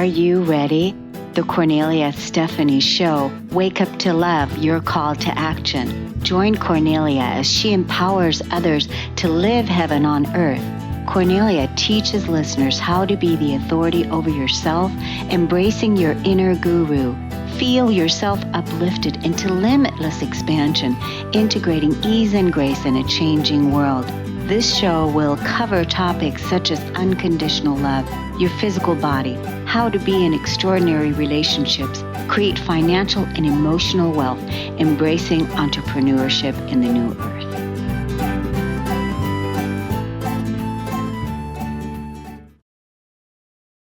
Are you ready? The Kornelia Stephanie Show. Wake up to love, your call to action. Join Kornelia as she empowers others to live heaven on earth. Kornelia teaches listeners how to be the authority over yourself, embracing your inner guru. Feel yourself uplifted into limitless expansion, integrating ease and grace in a changing world. This show will cover topics such as unconditional love, your physical body, how to be in extraordinary relationships, create financial and emotional wealth, embracing entrepreneurship in the new earth.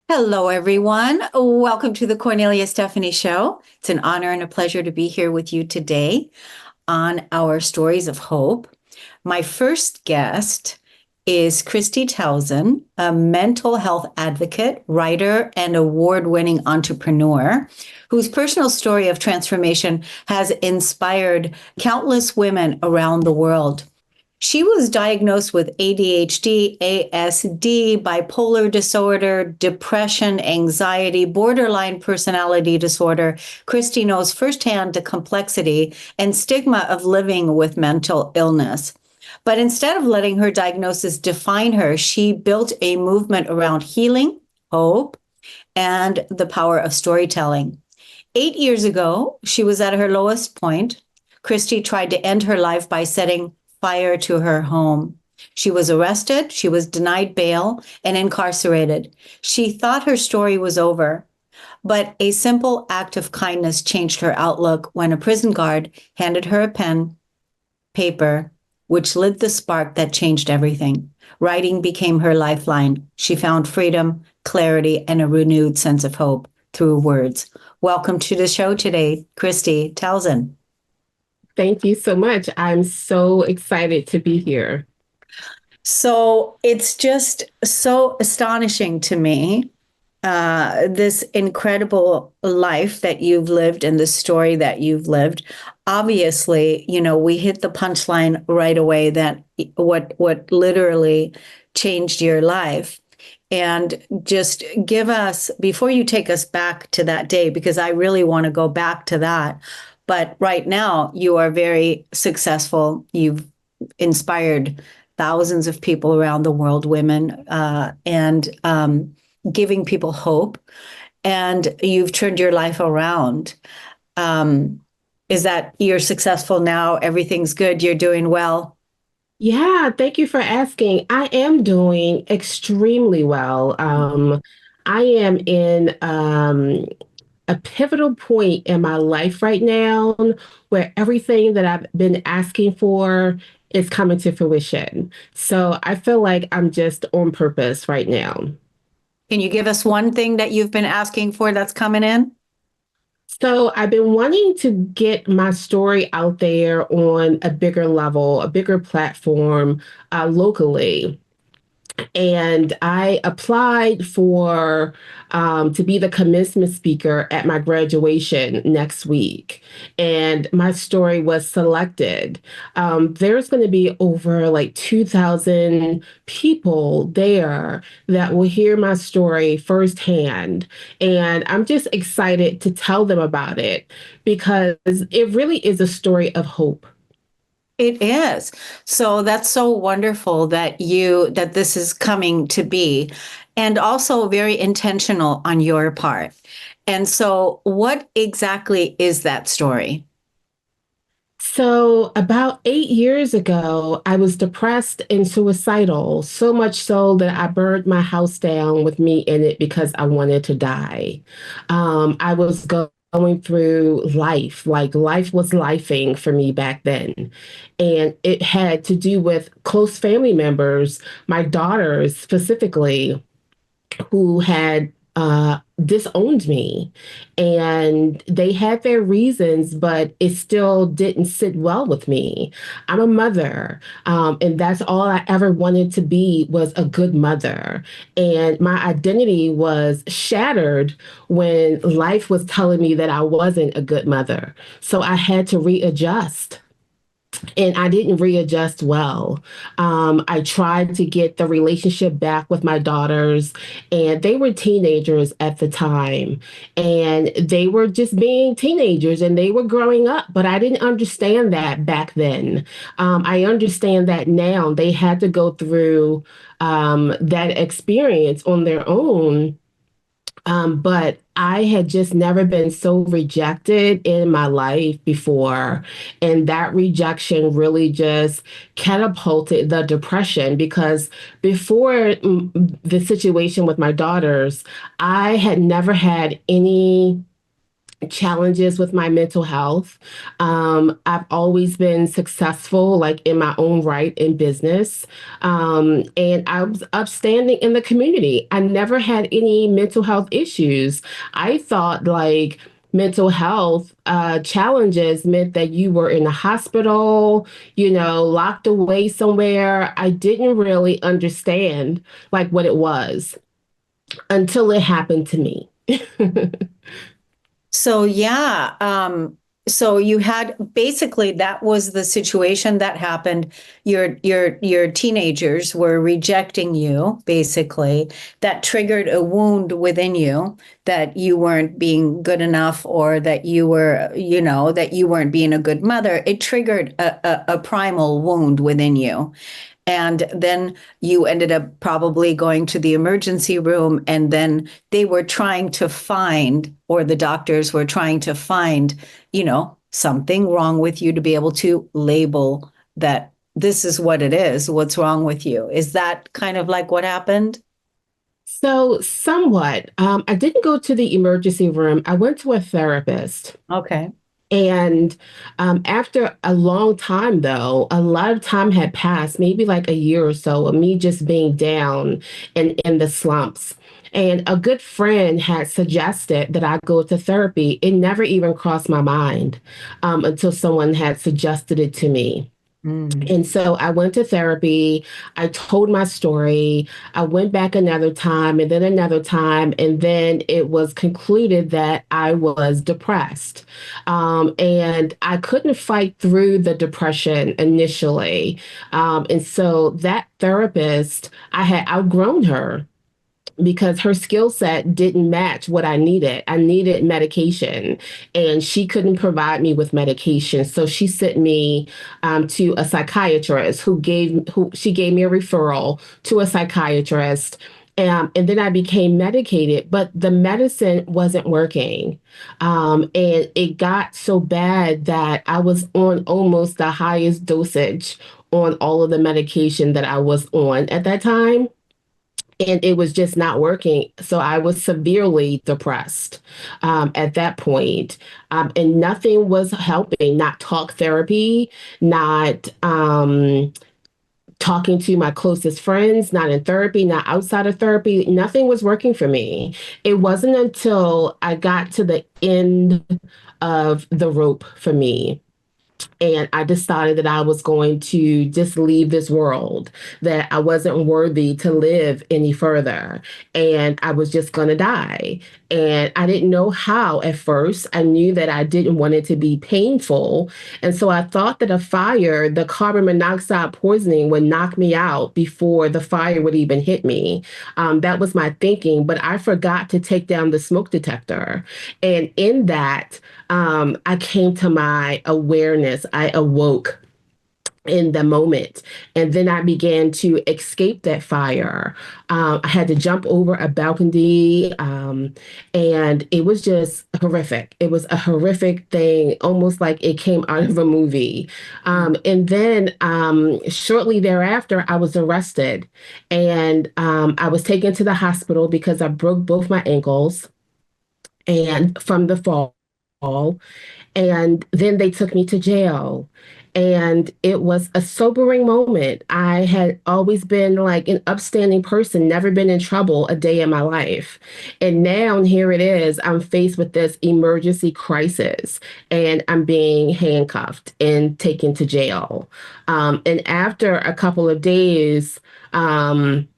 Hello, everyone. Welcome to the Kornelia Stephanie Show. It's an honor and a pleasure to be here with you today on our Stories of Hope. My first guest is Kristy Towson, a mental health advocate, writer, and award-winning entrepreneur whose personal story of transformation has inspired countless women around the world. She was diagnosed with ADHD, ASD, bipolar disorder, depression, anxiety, borderline personality disorder. Kristy knows firsthand the complexity and stigma of living with mental illness. But instead of letting her diagnosis define her, she built a movement around healing, hope, and the power of storytelling. 8 years ago, she was at her lowest point. Kristy tried to end her life by setting fire to her home. She was arrested, she was denied bail, and incarcerated. She thought her story was over, but a simple act of kindness changed her outlook when a prison guard handed her a pen, paper, which lit the spark that changed everything. Writing became her lifeline. She found freedom, clarity, and a renewed sense of hope through words. Welcome to the show today, Kristy Towson. Thank you so much. I'm so excited to be here. So it's just so astonishing to me, this incredible life that you've lived and the story that you've lived. Obviously, we hit the punchline right away that what literally changed your life. And just give us, before you take us back to that day, because I really want to go back to that. But right now, you are very successful. You've inspired thousands of people around the world, women, and giving people hope. And you've turned your life around. Is that you're successful now? Everything's good. You're doing well? Yeah, thank you for asking. I am doing extremely well. I am in a pivotal point in my life right now where everything that I've been asking for is coming to fruition. So I feel like I'm just on purpose right now. Can you give us one thing that you've been asking for that's coming in? So I've been wanting to get my story out there on a bigger level, a bigger platform locally. And I applied for to be the commencement speaker at my graduation next week. And my story was selected. There's going to be over like 2,000 people there that will hear my story firsthand. And I'm just excited to tell them about it because it really is a story of hope. It is. So that's so wonderful that this is coming to be, and also very intentional on your part. And so what exactly is that story? So, about 8 years ago, I was depressed and suicidal, so much so that I burned my house down with me in it because I wanted to die. I was going through life, like life was lifing for me back then. And it had to do with close family members, my daughters specifically, who had disowned me. And they had their reasons, but it still didn't sit well with me. I'm a mother, and that's all I ever wanted to be was a good mother. And my identity was shattered when life was telling me that I wasn't a good mother. So I had to readjust. and I didn't readjust well. I tried to get the relationship back with my daughters, and they were teenagers at the time, and they were just being teenagers and they were growing up, but I didn't understand that back then. I understand that now. They had to go through that experience on their own, but I had just never been so rejected in my life before. And that rejection really just catapulted the depression because before the situation with my daughters, I had never had any challenges with my mental health. I've always been successful, like in my own right in business. And I was upstanding in the community. I never had any mental health issues. I thought like mental health challenges meant that you were in a hospital, locked away somewhere. I didn't really understand like what it was until it happened to me. So yeah, so you had basically that was the situation that happened. Your teenagers were rejecting you, basically. That triggered a wound within you that you weren't being good enough, or that you were, that you weren't being a good mother. It triggered a primal wound within you. And then you ended up probably going to the emergency room, and then they were trying to find, or the doctors were trying to find, something wrong with you to be able to label that this is what it is, what's wrong with you. Is that kind of like what happened? So, somewhat. I didn't go to the emergency room. I went to a therapist. Okay. And after a long time, though, a lot of time had passed, maybe like a year or so, of me just being down and in the slumps. And a good friend had suggested that I go to therapy. It never even crossed my mind until someone had suggested it to me. Mm. And so I went to therapy. I told my story. I went back another time and then another time. And then it was concluded that I was depressed. And I couldn't fight through the depression initially. And so that therapist, I had outgrown her because her skill set didn't match what I needed. I needed medication, and she couldn't provide me with medication. So she sent me to a psychiatrist who she gave me a referral to a psychiatrist. And then I became medicated, but the medicine wasn't working. And it got so bad that I was on almost the highest dosage on all of the medication that I was on at that time, and it was just not working. So I was severely depressed at that point. And nothing was helping, not talk therapy, not talking to my closest friends, not in therapy, not outside of therapy. Nothing was working for me. It wasn't until I got to the end of the rope for me, and I decided that I was going to just leave this world, that I wasn't worthy to live any further, and I was just going to die. And I didn't know how at first. I knew that I didn't want it to be painful. And so I thought that a fire, the carbon monoxide poisoning, would knock me out before the fire would even hit me. That was my thinking, but I forgot to take down the smoke detector. And in that, I came to my awareness. I awoke in the moment. And then I began to escape that fire. I had to jump over a balcony, and it was just horrific. It was a horrific thing, almost like it came out of a movie. And then shortly thereafter, I was arrested, and I was taken to the hospital because I broke both my ankles and from the fall. And then they took me to jail. And it was a sobering moment. I had always been like an upstanding person, never been in trouble a day in my life. And now here it is, I'm faced with this emergency crisis, and I'm being handcuffed and taken to jail. And after a couple of days, um,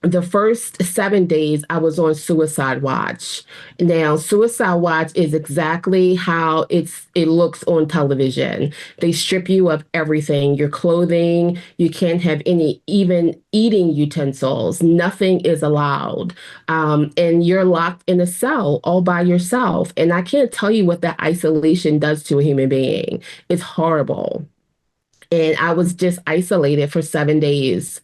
the first 7 days I was on suicide watch. Now, suicide watch is exactly how it looks on television. They strip you of everything, your clothing, you can't have any even eating utensils, nothing is allowed. And you're locked in a cell all by yourself. And I can't tell you what that isolation does to a human being. It's horrible. And I was just isolated for 7 days.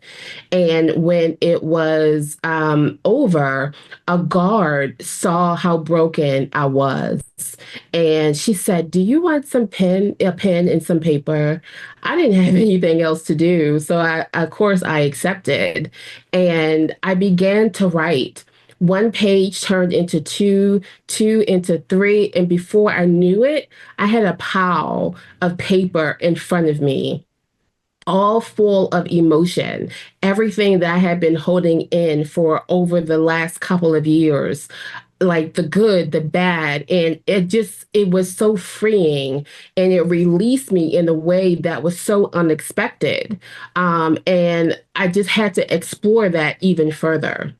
And when it was over, a guard saw how broken I was. And she said, "Do you want a pen and some paper?" I didn't have anything else to do. So of course, I accepted. And I began to write. One page turned into two, two into three. And before I knew it, I had a pile of paper in front of me, all full of emotion, everything that I had been holding in for over the last couple of years, like the good, the bad. And it was so freeing, and it released me in a way that was so unexpected. And I just had to explore that even further.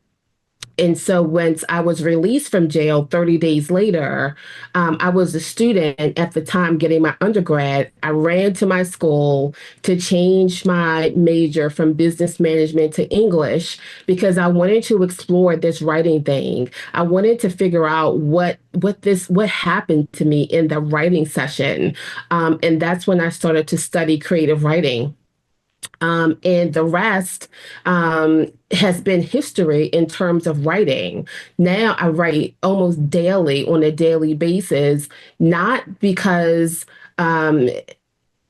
And so once I was released from jail 30 days later, I was a student at the time getting my undergrad. I ran to my school to change my major from business management to English because I wanted to explore this writing thing. I wanted to figure out what happened to me in the writing session. And that's when I started to study creative writing. And the rest has been history in terms of writing. Now I write almost daily on a daily basis, not because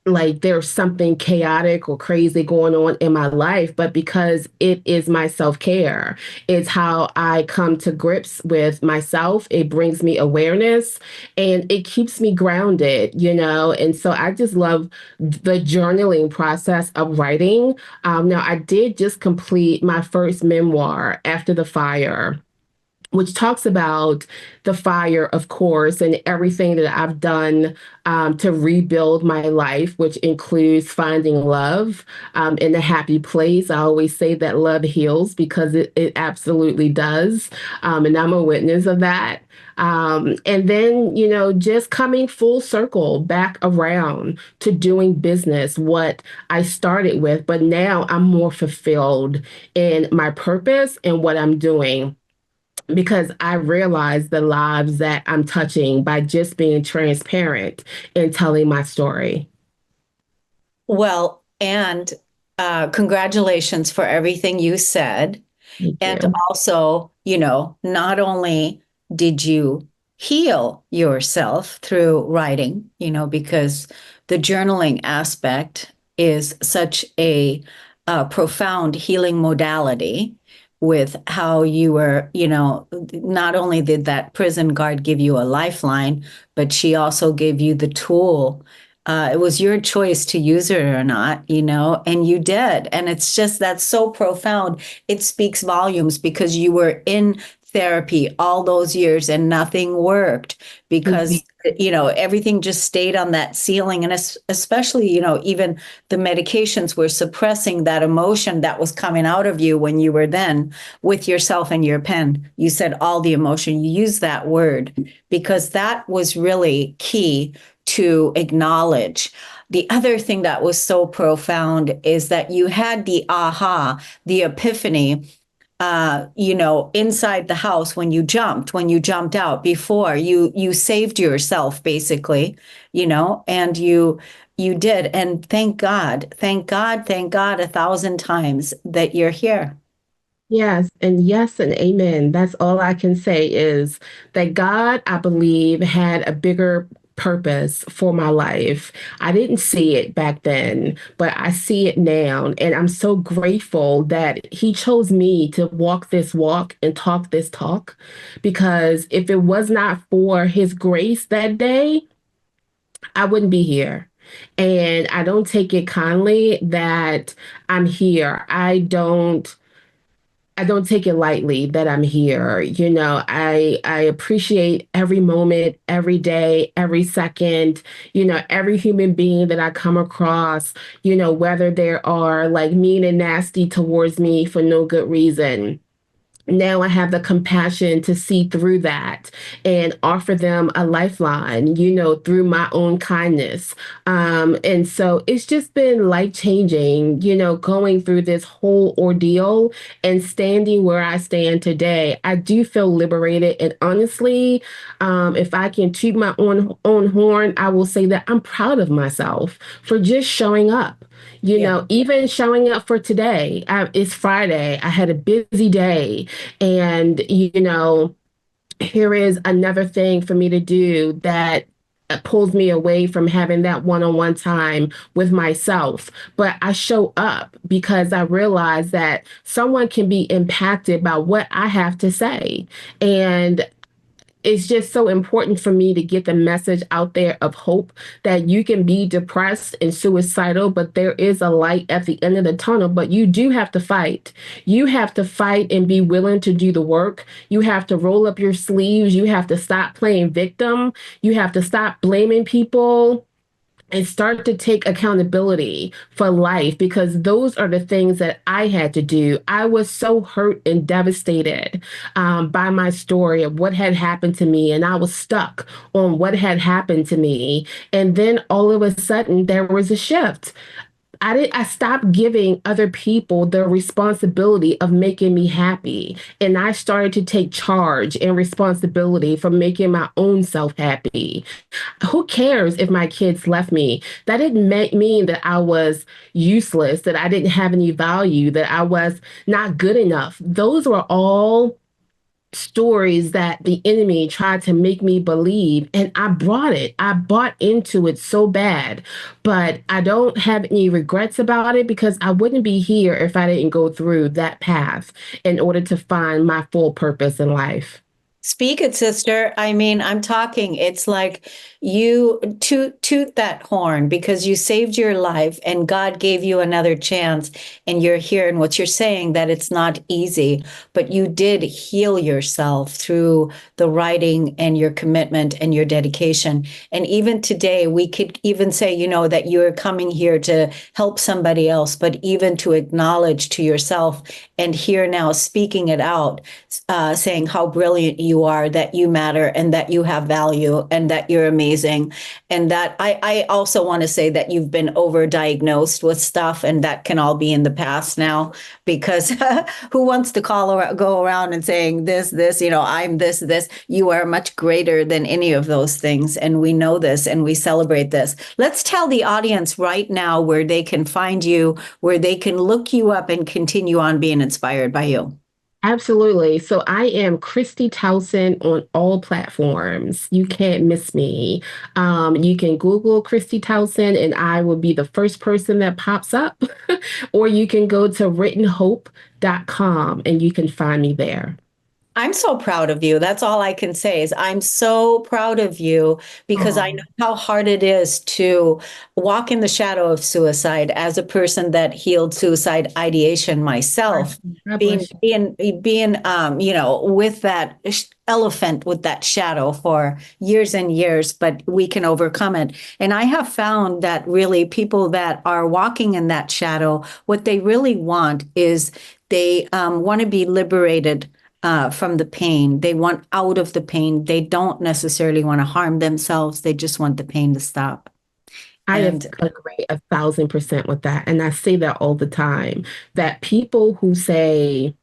like there's something chaotic or crazy going on in my life, but because it is my self care. It's how I come to grips with myself. It brings me awareness and it keeps me grounded, you know? And so I just love the journaling process of writing. Now, I did just complete my first memoir after the fire, which talks about the fire, of course, and everything that I've done to rebuild my life, which includes finding love in a happy place. I always say that love heals because it absolutely does. And I'm a witness of that. And then, you know, just coming full circle back around to doing business, what I started with, but now I'm more fulfilled in my purpose and what I'm doing because I realize the lives that I'm touching by just being transparent and telling my story. Well, and congratulations for everything you said. Thank And you. also, not only did you heal yourself through writing, because the journaling aspect is such a, profound healing modality with how you were, not only did that prison guard give you a lifeline, but she also gave you the tool. It was your choice to use it or not, and you did. And it's just that's so profound. It speaks volumes because you were in therapy all those years and nothing worked because everything just stayed on that ceiling. And especially, even the medications were suppressing that emotion that was coming out of you when you were then with yourself and your pen. You said all the emotion, you used that word because that was really key to acknowledge. The other thing that was so profound is that you had the aha, the epiphany, inside the house when you jumped out before you saved yourself basically, and you did. And thank God, thank God, thank God 1,000 times that you're here. Yes, and amen. That's all I can say is that God, I believe, had a bigger purpose for my life. I didn't see it back then, but I see it now. And I'm so grateful that He chose me to walk this walk and talk this talk. Because if it was not for His grace that day, I wouldn't be here. And I don't take it kindly that I'm here. I don't take it lightly that I'm here. I appreciate every moment, every day, every second, every human being that I come across, whether they are like mean and nasty towards me for no good reason. Now I have the compassion to see through that and offer them a lifeline, through my own kindness. And so it's just been life changing, going through this whole ordeal and standing where I stand today. I do feel liberated. And honestly, if I can toot my own horn, I will say that I'm proud of myself for just showing up. Yeah. Even showing up for today. It's Friday. I had a busy day. And, here is another thing for me to do that pulls me away from having that one-on-one time with myself. But I show up because I realize that someone can be impacted by what I have to say. And it's just so important for me to get the message out there of hope that you can be depressed and suicidal, but there is a light at the end of the tunnel. But you do have to fight. You have to fight and be willing to do the work. You have to roll up your sleeves. You have to stop playing victim. You have to stop blaming people and start to take accountability for life, because those are the things that I had to do. I was so hurt and devastated by my story of what had happened to me, and I was stuck on what had happened to me. And then all of a sudden, there was a shift. I stopped giving other people the responsibility of making me happy. And I started to take charge and responsibility for making my own self happy. Who cares if my kids left me? That didn't mean that I was useless, that I didn't have any value, that I was not good enough. Those were all stories that the enemy tried to make me believe, and I bought into it so bad. But I don't have any regrets about it, because I wouldn't be here if I didn't go through that path in order to find my full purpose in life. Speak it, sister. I mean, I'm talking. It's like you toot that horn because you saved your life and God gave you another chance and you're here. And what you're saying that it's not easy, but you did heal yourself through the writing and your commitment and your dedication. And even today, we could even say, that you're coming here to help somebody else, but even to acknowledge to yourself and here now speaking it out, saying how brilliant you are, that you matter, and that you have value, and that you're amazing. And that I also want to say that you've been overdiagnosed with stuff, and that can all be in the past now, because who wants to go around and saying this, I'm this. You are much greater than any of those things. And we know this and we celebrate this. Let's tell the audience right now where they can find you, where they can look you up and continue on being inspired by you. Absolutely. So I am Kristy Towson on all platforms. You can't miss me. You can Google Kristy Towson and I will be the first person that pops up. Or you can go to writtenhope.com and you can find me there. I'm so proud of you. That's all I can say is I'm so proud of you because I Oh, know how hard it is to walk in the shadow of suicide as a person that healed suicide ideation myself. God Being bless you. with that elephant with that shadow for years and years, but we can overcome it. And I have found that really people that are walking in that shadow, what they really want is they want to be liberated from the pain. They want out of the pain. They don't necessarily want to harm themselves. They just want the pain to stop. I And agree 1,000% with that. And I say that all the time, that people who say,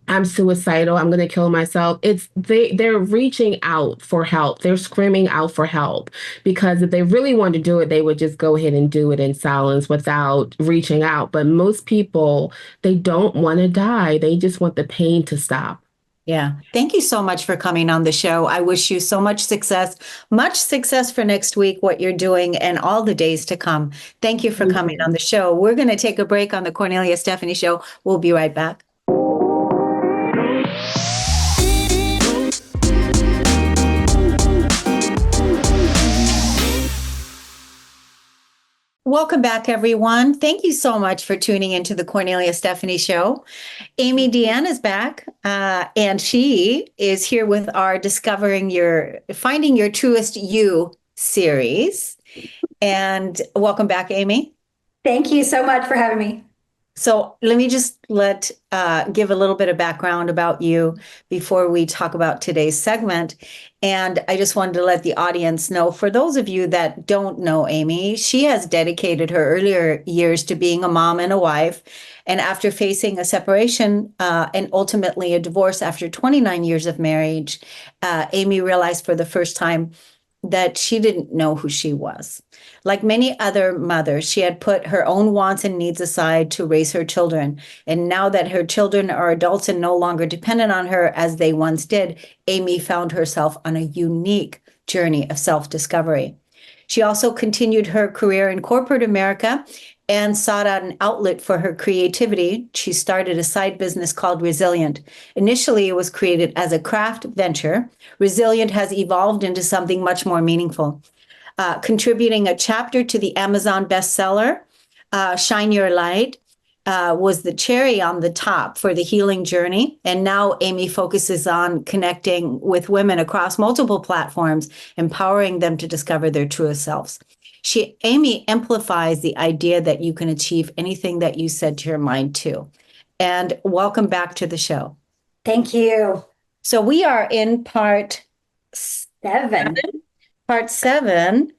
I'm suicidal, I'm going to kill myself. They're reaching out for help. They're screaming out for help, because if they really wanted to do it, they would just go ahead and do it in silence without reaching out. But most people, they don't want to die. They just want the pain to stop. yeah, thank you so much for coming on the show. I wish you so much success for next week, what you're doing, and all the days to come. Thank you for Thank coming on you. the show. We're going to take a break on the Kornelia Stephanie Show. We'll be right back. Welcome back, everyone. Thank you so much for tuning into the Cornelia Stephanie Show. Amey Deanne is back, and she is here with our Finding Your Truest You series. And welcome back, Amey. Thank you so much for having me. So let me just give a little bit of background about you before we talk about today's segment. And I just wanted to let the audience know, for those of you that don't know Amey, she has dedicated her earlier years to being a mom and a wife. And after facing a separation and ultimately a divorce after 29 years of marriage, Amey realized for the first time that she didn't know who she was. Like many other mothers, she had put her own wants and needs aside to raise her children. And now that her children are adults and no longer dependent on her as they once did, Amey found herself on a unique journey of self-discovery. She also continued her career in corporate America and sought out an outlet for her creativity. She started a side business called Resilient. Initially, it was created as a craft venture. Resilient has evolved into something much more meaningful, contributing a chapter to the Amazon bestseller, Shine Your Light, was the cherry on the top for the healing journey. And now Amey focuses on connecting with women across multiple platforms, empowering them to discover their truest selves. Amey amplifies the idea that you can achieve anything that you set to your mind to. And welcome back to the show. Thank you. So we are in part 7. Part 7.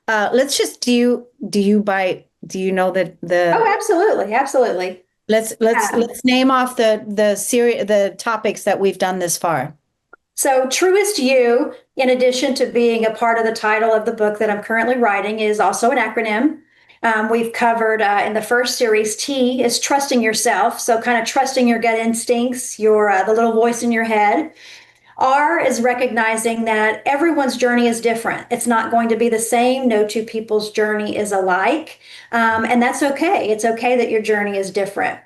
Let's just do you know that Oh, absolutely, absolutely. let's name off the topics that we've done this far. So, Truest You, in addition to being a part of the title of the book that I'm currently writing, is also an acronym. We've covered in the first series, T is trusting yourself. So, kind of trusting your gut instincts, the little voice in your head. R is recognizing that everyone's journey is different. It's not going to be the same. No two people's journey is alike. And that's okay. It's okay that your journey is different.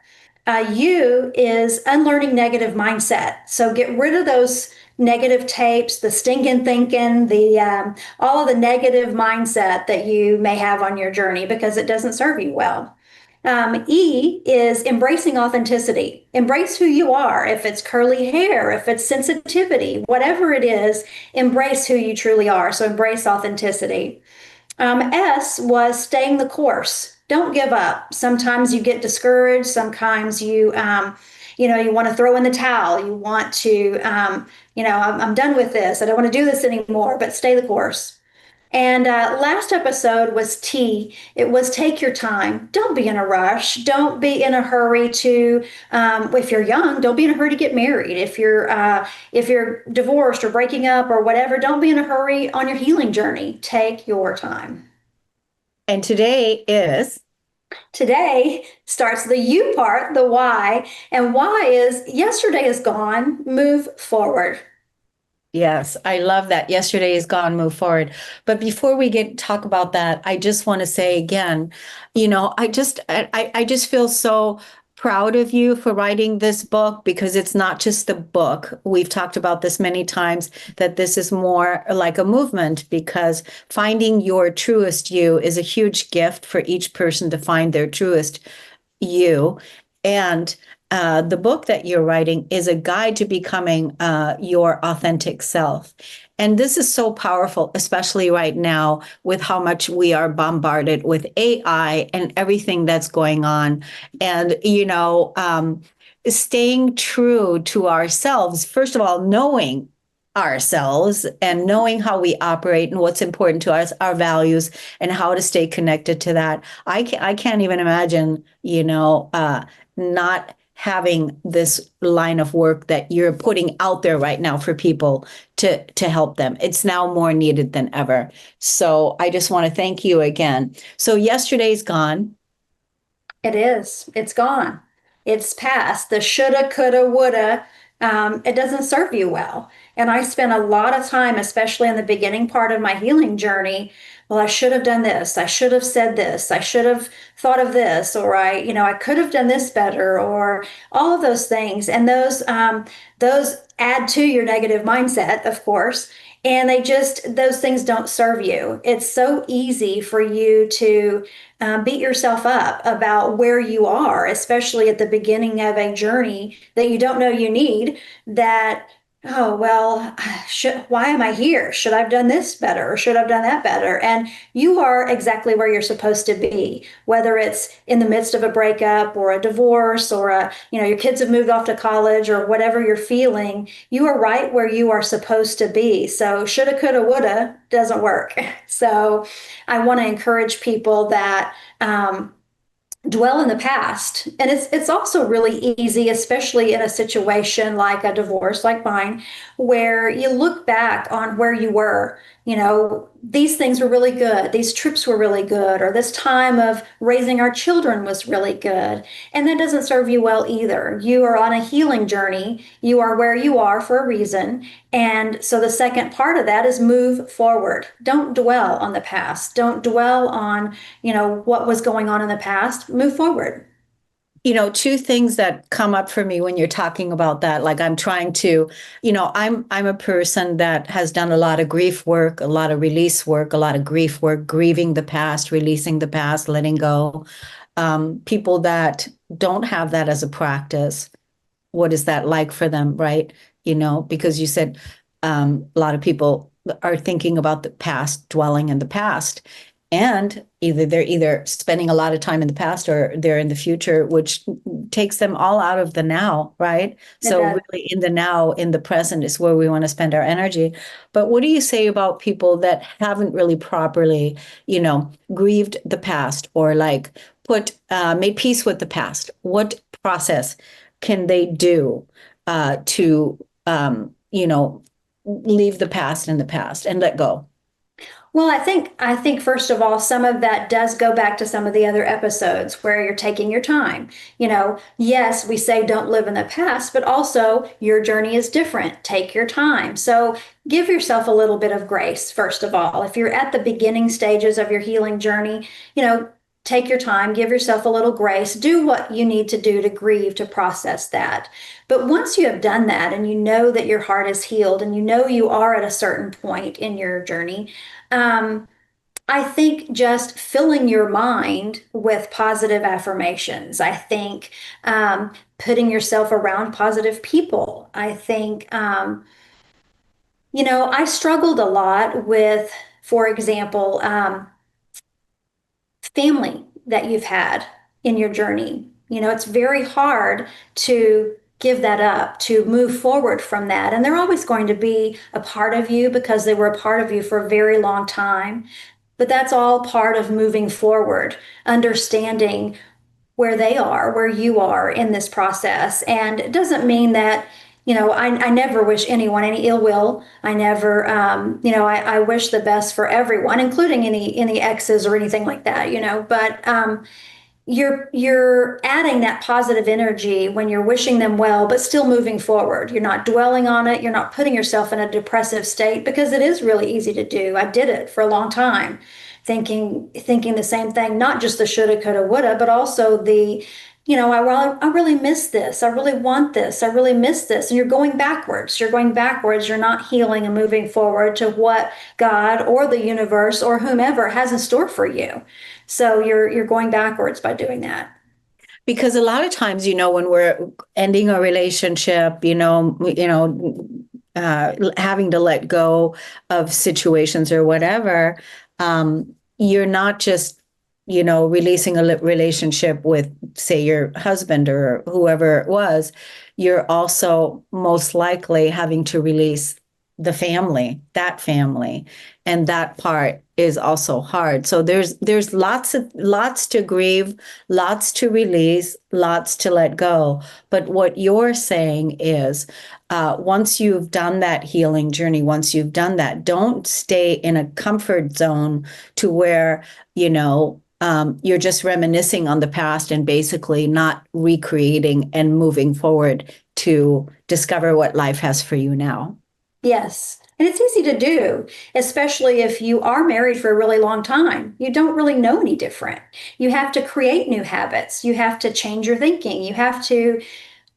U is unlearning negative mindset. So get rid of those negative tapes, the stinking thinking, the all of the negative mindset that you may have on your journey because it doesn't serve you well. E is embracing authenticity. Embrace who you are. If it's curly hair, if it's sensitivity, whatever it is, embrace who you truly are. So embrace authenticity. S was staying the course. Don't give up. Sometimes you get discouraged. Sometimes you want to throw in the towel. You want to, I'm done with this. I don't want to do this anymore, but stay the course. And last episode was T. It was take your time. Don't be in a rush. Don't be in a hurry to, if you're young, don't be in a hurry to get married. If you're divorced or breaking up or whatever, don't be in a hurry on your healing journey. Take your time. And Today starts the U part, the why. And why is yesterday is gone, move forward. Yes, I love that. Yesterday is gone, move forward. But before we talk about that, I just want to say again, I just feel so proud of you for writing this book because it's not just the book. We've talked about this many times, that this is more like a movement, because finding your truest you is a huge gift for each person to find their truest you. And the book that you're writing is a guide to becoming your authentic self. And this is so powerful, especially right now with how much we are bombarded with AI and everything that's going on. And, staying true to ourselves, first of all, knowing ourselves and knowing how we operate and what's important to us, our values, and how to stay connected to that. I can't even imagine, not having this line of work that you're putting out there right now for people to help them. It's now more needed than ever. So I just want to thank you again. So yesterday's gone. It is. It's gone. It's past. The shoulda, coulda, woulda. It doesn't serve you well. And I spent a lot of time, especially in the beginning part of my healing journey. Well, I should have done this. I should have said this. I should have thought of this, or I could have done this better, or all of those things. And those add to your negative mindset, of course. And those things don't serve you. It's so easy for you to beat yourself up about where you are, especially at the beginning of a journey that you don't know you need, that, oh, well, why am I here? Should I have done this better or should I have done that better? And you are exactly where you're supposed to be, whether it's in the midst of a breakup or a divorce or your kids have moved off to college or whatever you're feeling, you are right where you are supposed to be. So shoulda, coulda, woulda doesn't work. So I want to encourage people that dwell in the past. And it's also really easy, especially in a situation like a divorce like mine, where you look back on where you were. These things were really good. These trips were really good, or this time of raising our children was really good. And that doesn't serve you well either. You are on a healing journey. You are where you are for a reason. And so the second part of that is move forward. Don't dwell on the past. Don't dwell on, what was going on in the past. Move forward. Two things that come up for me when you're talking about that, like I'm trying to, I'm a person that has done a lot of grief work, a lot of release work, a lot of grief work, grieving the past, releasing the past, letting go. People that don't have that as a practice, what is that like for them, right? Because you said a lot of people are thinking about the past, dwelling in the past. And they're spending a lot of time in the past or they're in the future, which takes them all out of the now, right? So really in the now, in the present is where we want to spend our energy. But what do you say about people that haven't really properly, grieved the past or like made peace with the past? What process can they do to, leave the past in the past and let go? Well, I think first of all, some of that does go back to some of the other episodes where you're taking your time. Yes, we say don't live in the past, but also your journey is different. Take your time. So give yourself a little bit of grace, first of all. If you're at the beginning stages of your healing journey, take your time, give yourself a little grace, do what you need to do to grieve, to process that. But once you have done that and you know that your heart is healed and you know you are at a certain point in your journey, I think just filling your mind with positive affirmations. I think putting yourself around positive people. I think, I struggled a lot with, for example, family that you've had in your journey. It's very hard to give that up, to move forward from that. And they're always going to be a part of you because they were a part of you for a very long time. But that's all part of moving forward, understanding where they are, where you are in this process. And it doesn't mean that, I never wish anyone any ill will. I never, I wish the best for everyone, including any exes or anything like that, but you're adding that positive energy when you're wishing them well, but still moving forward. You're not dwelling on it. You're not putting yourself in a depressive state because it is really easy to do. I did it for a long time, thinking the same thing, not just the shoulda, coulda, woulda, but also the, I really miss this. I really want this. I really miss this. And you're going backwards. You're going backwards. You're not healing and moving forward to what God or the universe or whomever has in store for you. So you're going backwards by doing that. Because a lot of times, when we're ending a relationship, having to let go of situations or whatever, you're not just, releasing a relationship with, say, your husband or whoever it was. You're also most likely having to release the family, and that part is also hard. So there's lots to grieve, lots to release, lots to let go. But what you're saying is, once you've done that healing journey, once you've done that, don't stay in a comfort zone to where, you're just reminiscing on the past and basically not recreating and moving forward to discover what life has for you now. Yes. And it's easy to do, especially if you are married for a really long time. You don't really know any different. You have to create new habits. You have to change your thinking. You have to,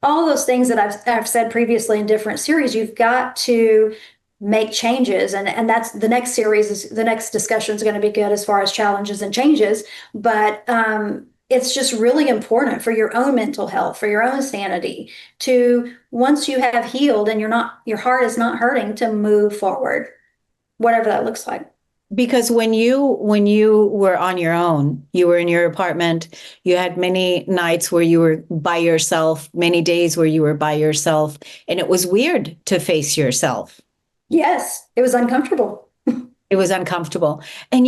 all those things that I've said previously in different series, you've got to make changes. And that's the next series, is the next discussion is going to be good as far as challenges and changes. But it's just really important for your own mental health, for your own sanity, to, once you have healed and your heart is not hurting, to move forward, whatever that looks like. Because when you were on your own, you were in your apartment, you had many nights where you were by yourself, many days where you were by yourself, and it was weird to face yourself. Yes, it was uncomfortable. It was uncomfortable. And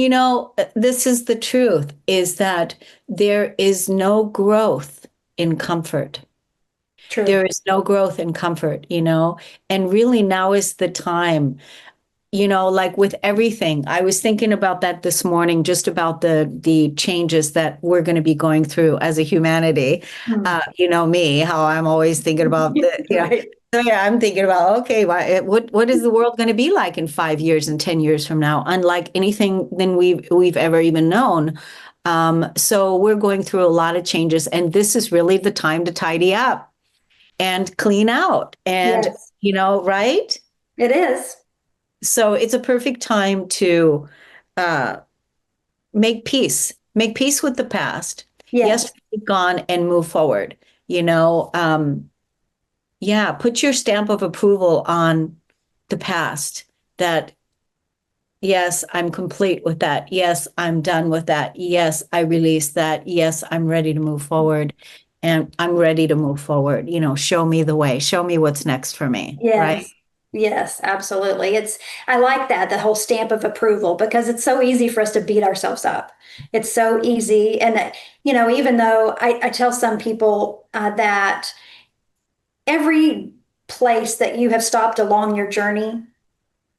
this is the truth, is that there is no growth in comfort. True. There is no growth in comfort, and really now is the time. Like with everything, I was thinking about that this morning, just about the changes that we're going to be going through as a humanity. Me, how I'm always thinking about Right. So yeah, I'm thinking about, okay, what is the world going to be like in 5 years and 10 years from now? Unlike anything than we've ever even known. So we're going through a lot of changes, and this is really the time to tidy up and clean out, and Yes, right? it is. So it's a perfect time to uh, make peace with the past. Yes. Yesterday's gone, and move forward. Yeah, put your stamp of approval on the past, that yes, I'm complete with that. Yes, I'm done with that. Yes, I release that. Yes, I'm ready to move forward. And I'm ready to move forward. Show me the way. Show me what's next for me. Right. Yes. Yes, absolutely. I like that, the whole stamp of approval, because it's so easy for us to beat ourselves up. It's so easy. And, even though I tell some people that every place that you have stopped along your journey,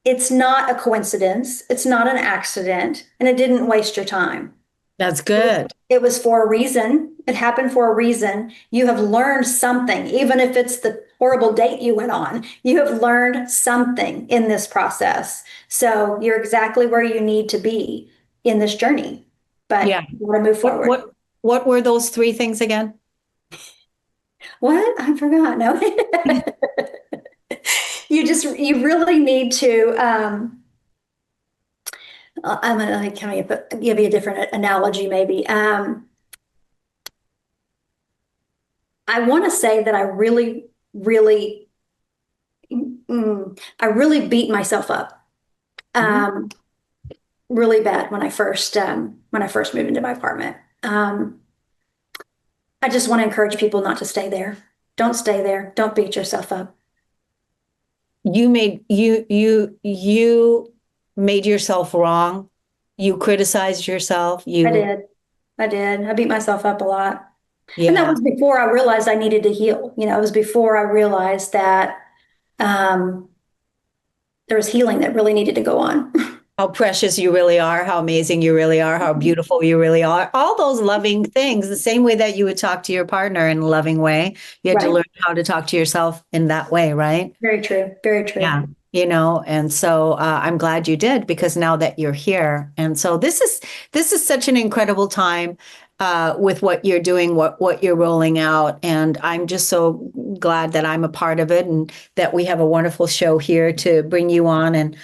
it's not a coincidence, it's not an accident, and it didn't waste your time. That's good. It was for a reason. It happened for a reason. You have learned something, even if it's the horrible date you went on. You have learned something in this process. So you're exactly where you need to be in this journey. But Yeah. you want to move What forward. what were those three things again? What? I forgot. No. You really need to. I'm going to give you a different analogy, maybe. I want to say that I really, really, I really beat myself up, Mm-hmm. really bad when I first moved into my apartment. I just want to encourage people not to stay there. Don't stay there. Don't beat yourself up. You made yourself wrong. You criticized yourself. I did. I did. I beat myself up a lot. And that Yeah. was before I realized I needed to heal. It was before I realized that um, there was healing that really needed to go on. How precious you really are, how amazing you really are, how beautiful you really are. All those loving things, the same way that you would talk to your partner in a loving way. You had to Right. learn how to talk to yourself in that way, right? Very true. Very true. Yeah. And so I'm glad you did, because now that you're here. And so this is such an incredible time with what you're doing, what you're rolling out. And I'm just so glad that I'm a part of it, and that we have a wonderful show here to bring you on and,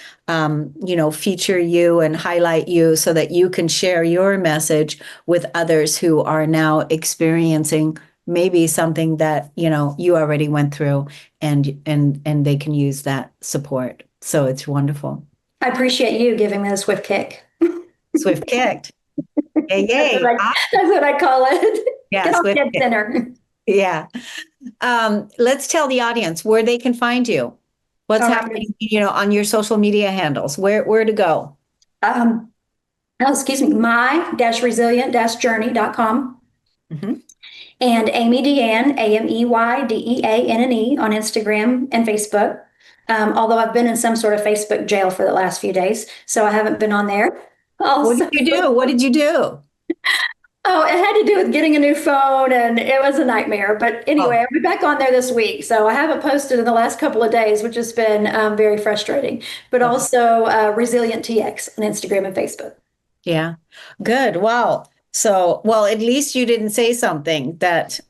feature you and highlight you, so that you can share your message with others who are now experiencing maybe something that, you already went through, and they can use that support. So it's wonderful. I appreciate you giving me the swift kick. Swift kicked. Yay, That's yay. that's what I call it. Yeah, Get off swift dead kick. center. Yeah. Let's tell the audience where they can find you. What's All right. happening, on your social media handles, where to go. Excuse me, my-resilient-journey.com. Mm-hmm. And Amey Deanne, AmeyDeanne on Instagram and Facebook. Although I've been in some sort of Facebook jail for the last few days, so I haven't been on there. Also, What did you do? What did you do? oh, it had to do with getting a new phone, and it was a nightmare. But anyway, Oh, I'll be back on there this week. So I haven't posted in the last couple of days, which has been very frustrating. But okay. also Resilient TX on Instagram and Facebook. Yeah. Good. Wow. So, well, at least you didn't say something that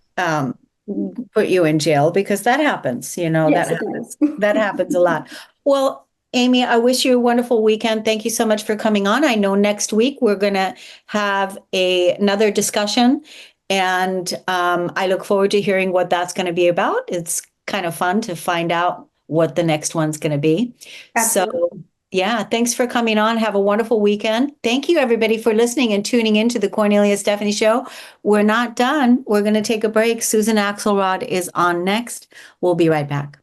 put you in jail, because that happens, Yes, it does. that happens a lot. Well, Amey, I wish you a wonderful weekend. Thank you so much for coming on. I know next week we're going to have another discussion, and I look forward to hearing what that's going to be about. It's kind of fun to find out what the next one's going to be. Absolutely. So, yeah, thanks for coming on. Have a wonderful weekend. Thank you, everybody, for listening and tuning into the Kornelia Stephanie Show. We're not done. We're going to take a break. Susan Axelrod is on next. We'll be right back.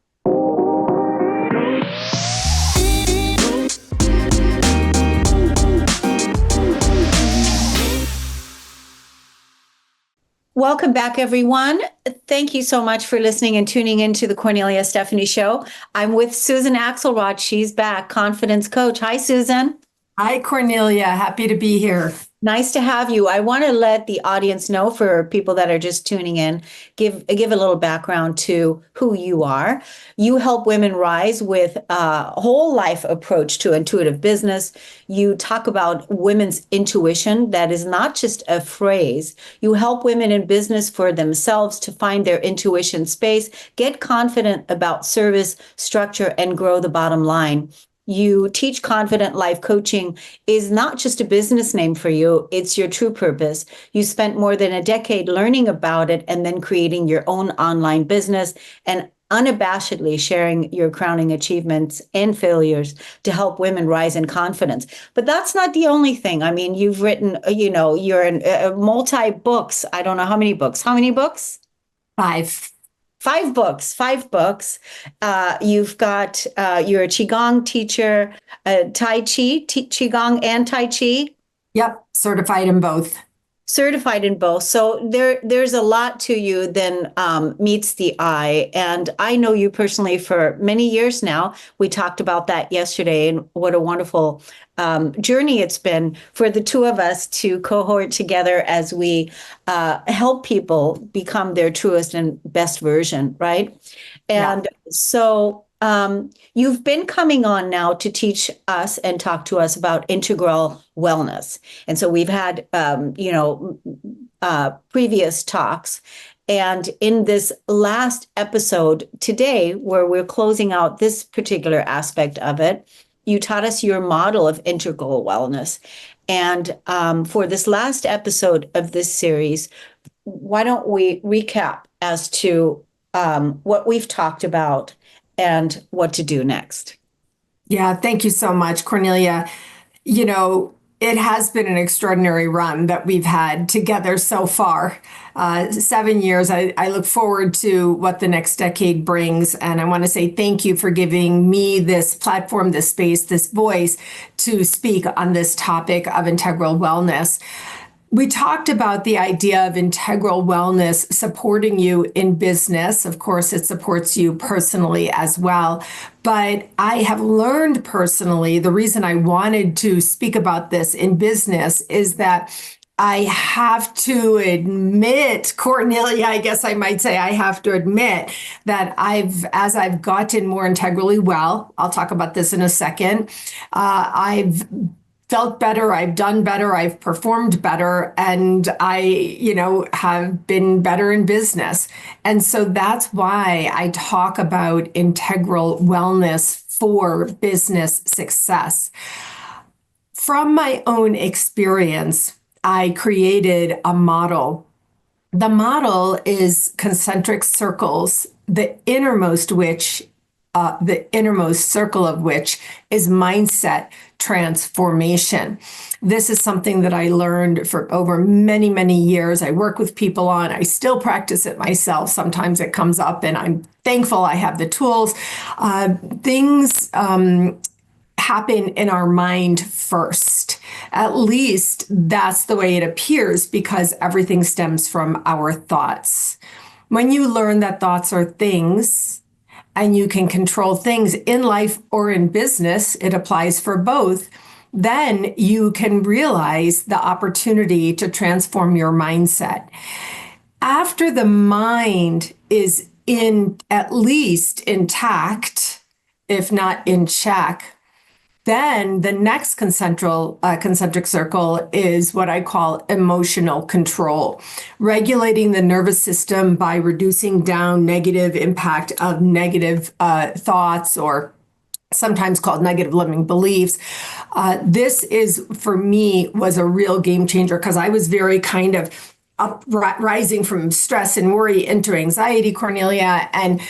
Welcome back, everyone. Thank you so much for listening and tuning into the Kornelia Stephanie Show. I'm with Susan Axelrod. She's back, confidence coach. Hi, Susan. Hi, Kornelia. Happy to be here. Nice to have you. I want to let the audience know, for people that are just tuning in, give a little background to who you are. You help women rise with a whole life approach to intuitive business. You talk about women's intuition. That is not just a phrase. You help women in business for themselves to find their intuition space, get confident about service, structure, and grow the bottom line. You teach confident life coaching is not just a business name for you, it's your true purpose. You spent more than a decade learning about it and then creating your own online business and unabashedly sharing your crowning achievements and failures to help women rise in confidence. But that's not the only thing. I mean, you've written, you're in multi-books. I don't know how many books. How many books? Five. Five books. You've got, you're a Qigong teacher, Tai Chi, Qigong and Tai Chi. Yep, certified in both. Certified in both. So there's a lot to you than meets the eye. And I know you personally for many years now. We talked about that yesterday, and what a wonderful journey it's been for the two of us to cohort together as we help people become their truest and best version, right? And so you've been coming on now to teach us and talk to us about integral wellness. And so we've had, previous talks. And in this last episode today, where we're closing out this particular aspect of it, you taught us your model of integral wellness. And for this last episode of this series, why don't we recap as to what we've talked about and what to do next? Yeah, thank you so much, Kornelia. It has been an extraordinary run that we've had together so far. 7 years. I look forward to what the next decade brings. And I want to say thank you for giving me this platform, this space, this voice to speak on this topic of integral wellness. We talked about the idea of integral wellness supporting you in business. Of course, it supports you personally as well. But I have learned personally, the reason I wanted to speak about this in business is that I have to admit, Kornelia, I guess I might say I have to admit that as I've gotten more integrally well, I'll talk about this in a second, I've felt better, I've done better, I've performed better, and I, have been better in business. And so that's why I talk about integral wellness for business success. From my own experience, I created a model. The model is concentric circles, the innermost circle of which is mindset transformation. This is something that I learned for over many, many years. I work with people on, I still practice it myself. Sometimes it comes up and I'm thankful I have the tools. Things happen in our mind first. At least that's the way it appears, because everything stems from our thoughts. When you learn that thoughts are things, and you can control things in life or in business, it applies for both, then you can realize the opportunity to transform your mindset. After the mind is at least intact, if not in check, then the next concentric circle is what I call emotional control, regulating the nervous system by reducing down negative impact of negative thoughts or sometimes called negative limiting beliefs. This is, for me, was a real game changer because I was very kind of rising from stress and worry into anxiety, Kornelia. And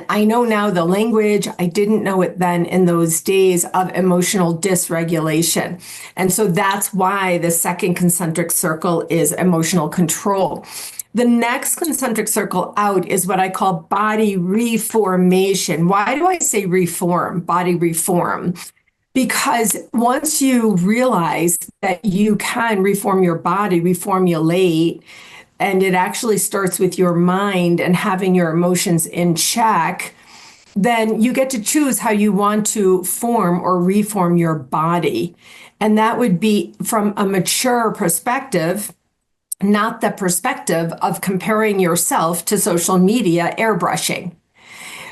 I know now the language. I didn't know it then in those days of emotional dysregulation. And so that's why the second concentric circle is emotional control. The next concentric circle out is what I call body reformation. Why do I say reform, body reform? Because once you realize that you can reform your body, reformulate, and it actually starts with your mind and having your emotions in check, then you get to choose how you want to form or reform your body. And that would be from a mature perspective, not the perspective of comparing yourself to social media airbrushing.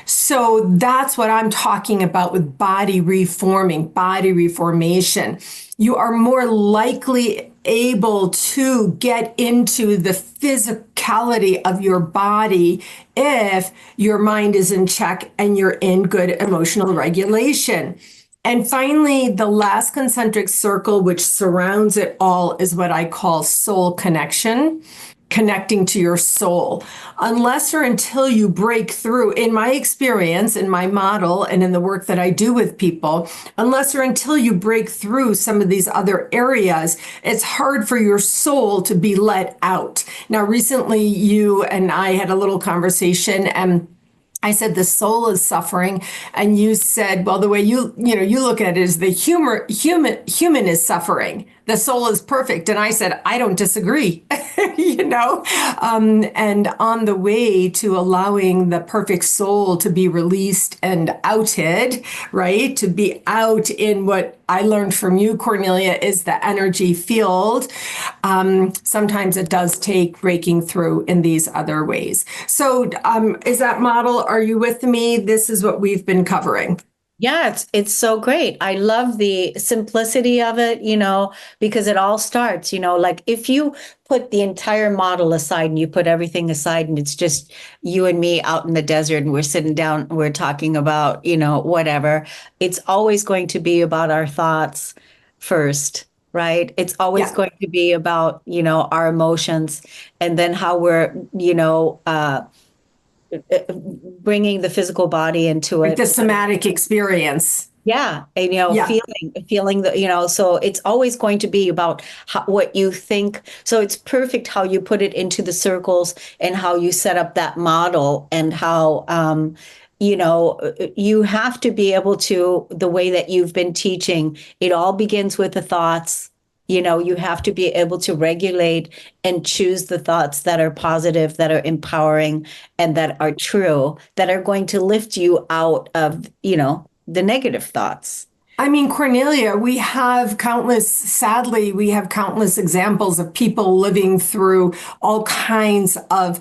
So that's what I'm talking about with body reforming, body reformation. You are more likely able to get into the physicality of your body if your mind is in check and you're in good emotional regulation. And finally, the last concentric circle, which surrounds it all, is what I call soul connection, connecting to your soul. Unless or until you break through, in my experience, in my model, and in the work that I do with people, unless or until you break through some of these other areas, it's hard for your soul to be let out. Now, recently, you and I had a little conversation, and I said the soul is suffering, and you said, well, the way you look at it is the human is suffering. The soul is perfect. And I said, I don't disagree, and on the way to allowing the perfect soul to be released and outed, right? To be out in what I learned from you, Kornelia, is the energy field. Sometimes it does take breaking through in these other ways. So is that model? Are you with me? This is what we've been covering. Yeah, it's so great. I love the simplicity of it, because it all starts, like if you put the entire model aside and you put everything aside and it's just you and me out in the desert and we're sitting down, we're talking about, whatever, it's always going to be about our thoughts first, right? It's always going to be about, our emotions and then how we're, bringing the physical body into it, the somatic experience. Yeah. And, feeling the, so it's always going to be about what you think. So it's perfect how you put it into the circles and how you set up that model and how, you have to be able to, the way that you've been teaching, it all begins with the thoughts. You have to be able to regulate and choose the thoughts that are positive, that are empowering, and that are true, that are going to lift you out of, the negative thoughts. I mean, Kornelia, sadly, we have countless examples of people living through all kinds of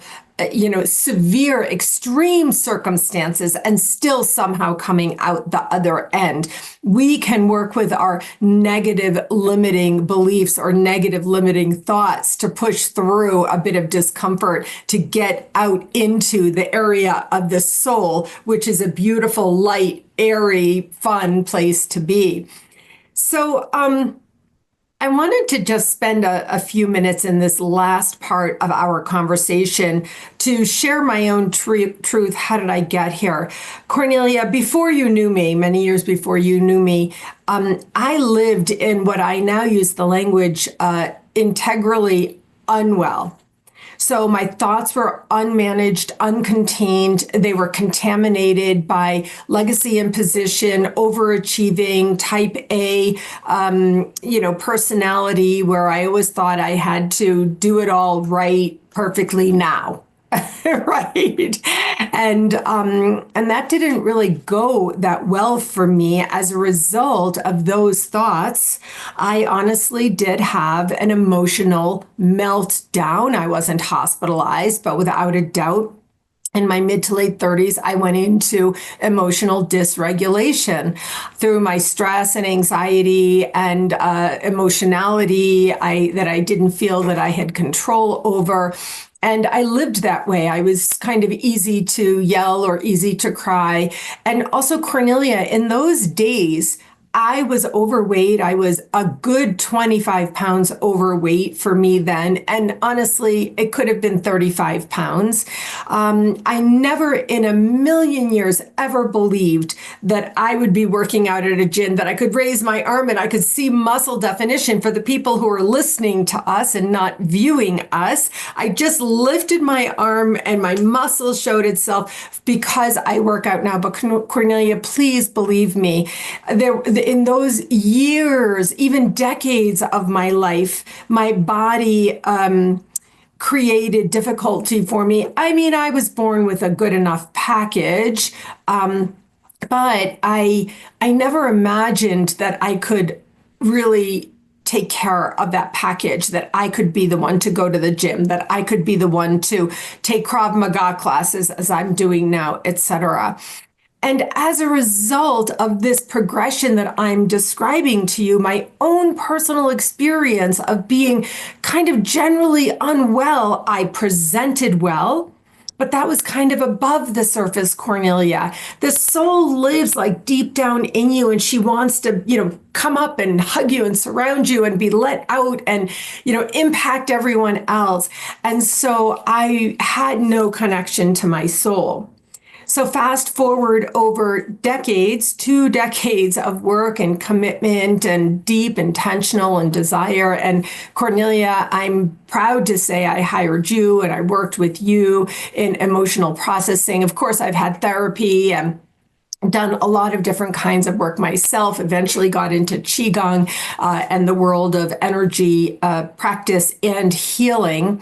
severe, extreme circumstances and still somehow coming out the other end. We can work with our negative limiting beliefs or negative limiting thoughts to push through a bit of discomfort to get out into the area of the soul, which is a beautiful, light, airy, fun place to be. So, I wanted to just spend a few minutes in this last part of our conversation to share my own truth. How did I get here? Kornelia, before you knew me, many years before you knew me, I lived in what I now use the language integrally unwell. So my thoughts were unmanaged, uncontained. They were contaminated by legacy imposition, overachieving, type A, personality, where I always thought I had to do it all right perfectly now. Right. And that didn't really go that well for me. As a result of those thoughts, I honestly did have an emotional meltdown. I wasn't hospitalized, but without a doubt, in my mid to late 30s, I went into emotional dysregulation through my stress and anxiety and emotionality that I didn't feel that I had control over. And I lived that way. I was kind of easy to yell or easy to cry. And also, Cornelia, in those days, I was overweight. I was a good 25 pounds overweight for me then. And honestly, it could have been 35 pounds. I never in a million years ever believed that I would be working out at a gym, that I could raise my arm and I could see muscle definition. For the people who are listening to us and not viewing us, I just lifted my arm and my muscle showed itself because I work out now. But Cornelia, please believe me, in those years, even decades of my life, my body created difficulty for me. I mean, I was born with a good enough package, but I never imagined that I could really take care of that package, that I could be the one to go to the gym, that I could be the one to take Krav Maga classes as I'm doing now, etc. And as a result of this progression that I'm describing to you, my own personal experience of being kind of generally unwell, I presented well, but that was kind of above the surface, Cornelia. The soul lives like deep down in you, and she wants to, come up and hug you and surround you and be let out and, impact everyone else. And so I had no connection to my soul. So fast forward over decades, 2 decades of work and commitment and deep intentional and desire. And Cornelia, I'm proud to say I hired you and I worked with you in emotional processing. Of course, I've had therapy and done a lot of different kinds of work myself, eventually got into Qigong and the world of energy practice and healing.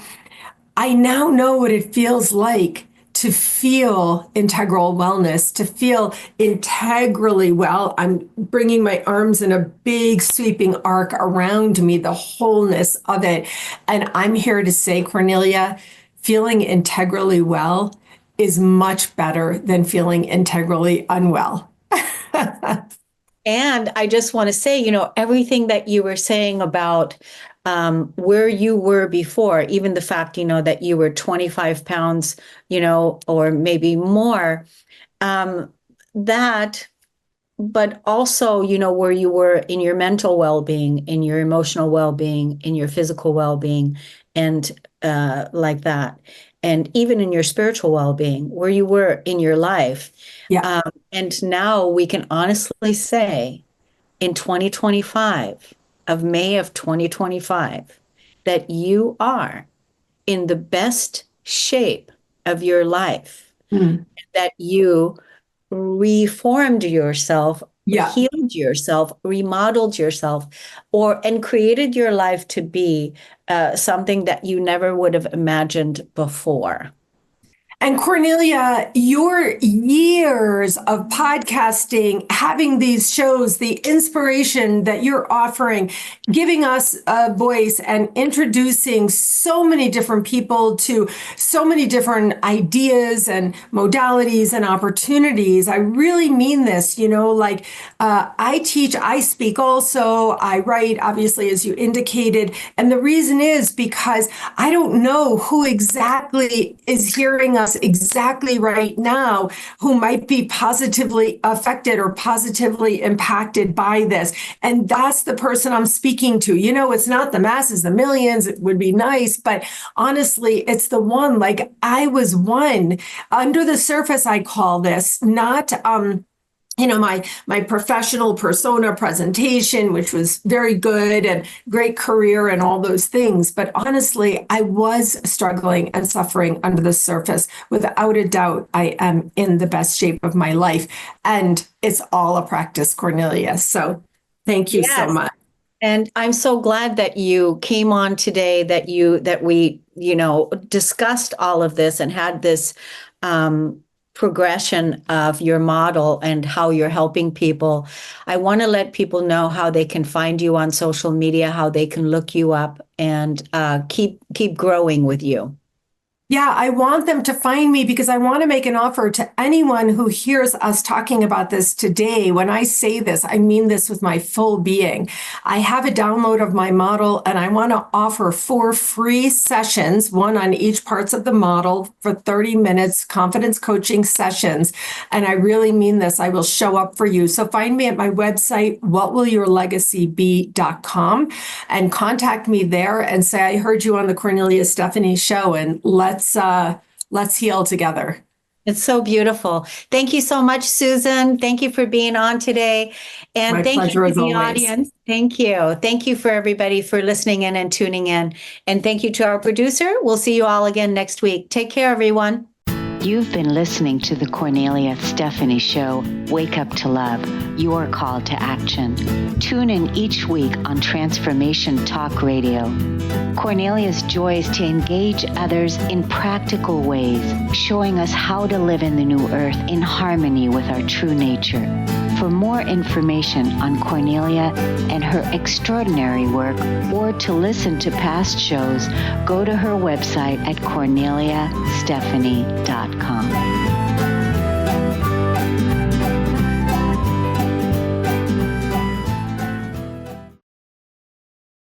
I now know what it feels like to feel integral wellness, to feel integrally well. I'm bringing my arms in a big sweeping arc around me, the wholeness of it. And I'm here to say, Cornelia, feeling integrally well is much better than feeling integrally unwell. And I just want to say, everything that you were saying about where you were before, even the fact, that you were 25 pounds, or maybe more, that, but also, where you were in your mental well-being, in your emotional well-being, in your physical well-being, and like that. And even in your spiritual well-being, where you were in your life. Yeah. And now we can honestly say in 2025, of May of 2025, that you are in the best shape of your life, that you reformed yourself, Yeah. healed yourself, remodeled yourself, and created your life to be something that you never would have imagined before. And Cornelia, your years of podcasting, having these shows, the inspiration that you're offering, giving us a voice and introducing so many different people to so many different ideas and modalities and opportunities. I really mean this, I teach, I speak also, I write, obviously, as you indicated. And the reason is because I don't know who exactly is hearing us exactly right now who might be positively affected or positively impacted by this. And that's the person I'm speaking to. It's not the masses, the millions. It would be nice, but honestly, it's the one. Like I was one under the surface, I call this, not my professional persona presentation, which was very good and great career and all those things. But honestly, I was struggling and suffering under the surface. Without a doubt, I am in the best shape of my life. And it's all a practice, Cornelia. So thank you so much. And I'm so glad that you came on today, that we, discussed all of this and had this progression of your model and how you're helping people. I want to let people know how they can find you on social media, how they can look you up and keep growing with you. Yeah, I want them to find me because I want to make an offer to anyone who hears us talking about this today. When I say this, I mean this with my full being. I have a download of my model and I want to offer 4 free sessions, one on each parts of the model for 30 minutes, confidence coaching sessions. And I really mean this. I will show up for you. So find me at my website, whatwillyourlegacybe.com, and contact me there and say, I heard you on the Kornelia Stephanie show, and let's heal together. It's so beautiful. Thank you so much, Susan. Thank you for being on today. And My thank pleasure you to as the always. audience. Thank you. Thank you for everybody for listening in and tuning in. And thank you to our producer. We'll see you all again next week. Take care, everyone. You've been listening to the Kornelia Stephanie Show, Wake Up to Love, your call to action. Tune in each week on Transformation Talk Radio. Kornelia's joy is to engage others in practical ways, showing us how to live in the new earth in harmony with our true nature. For more information on Kornelia and her extraordinary work, or to listen to past shows, go to her website at korneliastephanie.com.